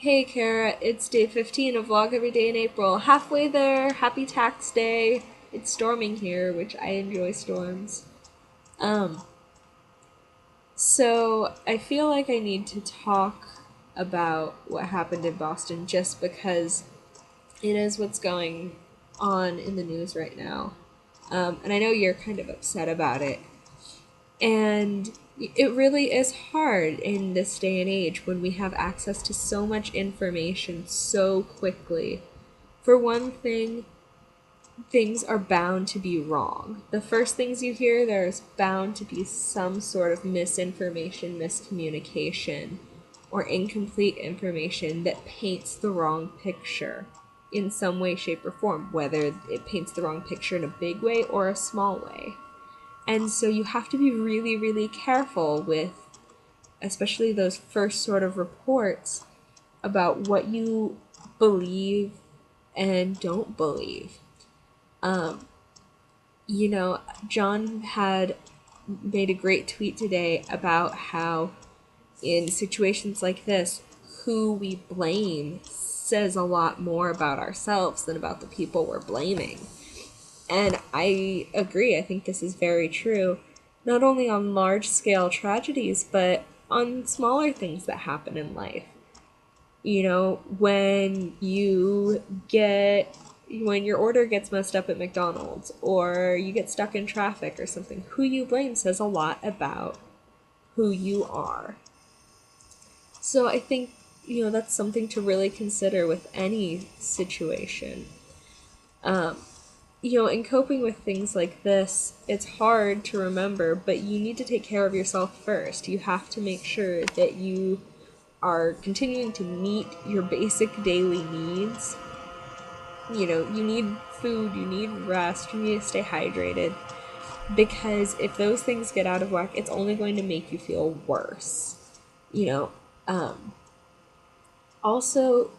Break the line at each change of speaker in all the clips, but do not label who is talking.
Hey Kara, it's day 15 of Vlog Every Day in April. Halfway there, happy tax day. It's storming here, which I enjoy storms. Um, so I feel like I need to talk about what happened in Boston just because it is what's going on in the news right now. And I know you're kind of upset about it. And it really is hard in this day and age when we have access to so much information so quickly. For one thing, things are bound to be wrong. The first things you hear, there's bound to be some sort of misinformation, miscommunication, or incomplete information that paints the wrong picture in some way, shape, or form, whether it paints the wrong picture in a big way or a small way. And so you have to be really, really careful with, especially those first sort of reports, about what you believe and don't believe. Um, John had made a great tweet today about how in situations like this, who we blame says a lot more about ourselves than about the people we're blaming. And I agree. I think this is very true, not only on large scale tragedies, but on smaller things that happen in life. When your order gets messed up at McDonald's or you get stuck in traffic or something, who you blame says a lot about who you are. So I think, that's something to really consider with any situation. Um, in coping with things like this, it's hard to remember, but you need to take care of yourself first. You have to make sure that you are continuing to meet your basic daily needs. You need food, you need rest, you need to stay hydrated. Because if those things get out of whack, it's only going to make you feel worse. You know, um, also,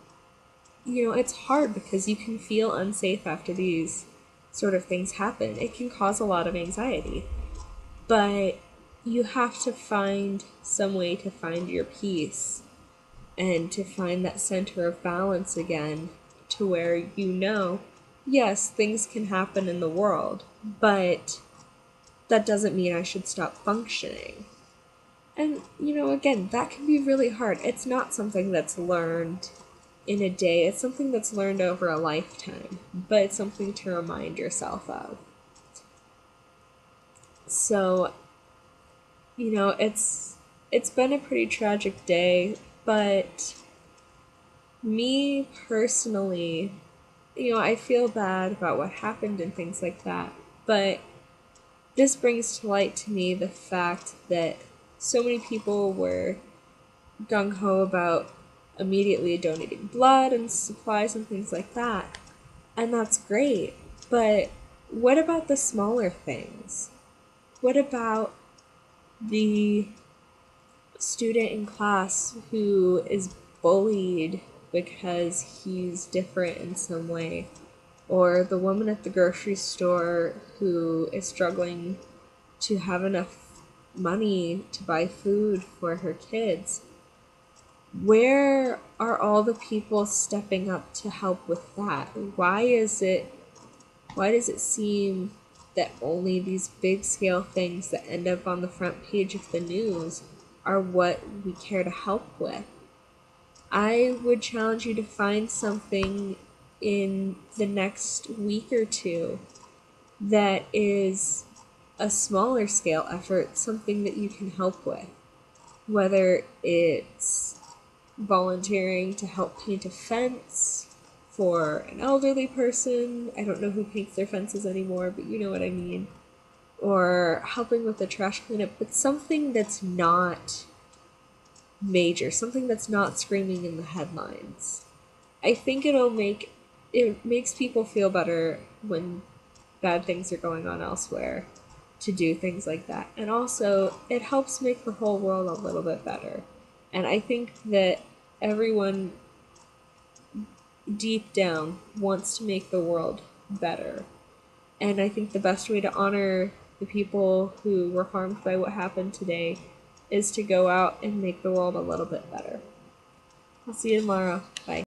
it's hard because you can feel unsafe after these sort of things happen. It can cause a lot of anxiety. But you have to find some way to find your peace and to find that center of balance again to where yes, things can happen in the world, but that doesn't mean I should stop functioning. And, again, that can be really hard. It's not something that's learned in a day, it's something that's learned over a lifetime, but it's something to remind yourself of. So, it's been a pretty tragic day, but me personally, I feel bad about what happened and things like that, but this brings to light to me the fact that so many people were gung ho about immediately donating blood and supplies and things like that. And that's great. But what about the smaller things? What about the student in class who is bullied because he's different in some way? Or the woman at the grocery store who is struggling to have enough money to buy food for her kids? Where are all the people stepping up to help with that? Why does it seem that only these big scale things that end up on the front page of the news are what we care to help with? I would challenge you to find something in the next week or two that is a smaller scale effort, something that you can help with. Whether it's volunteering to help paint a fence for an elderly person. I don't know who paints their fences anymore, but you know what I mean. Or helping with the trash cleanup, but something that's not major, something that's not screaming in the headlines. I think it makes people feel better when bad things are going on elsewhere to do things like that. And also, it helps make the whole world a little bit better. And I think that everyone deep down wants to make the world better. And I think the best way to honor the people who were harmed by what happened today is to go out and make the world a little bit better. I'll see you tomorrow. Bye.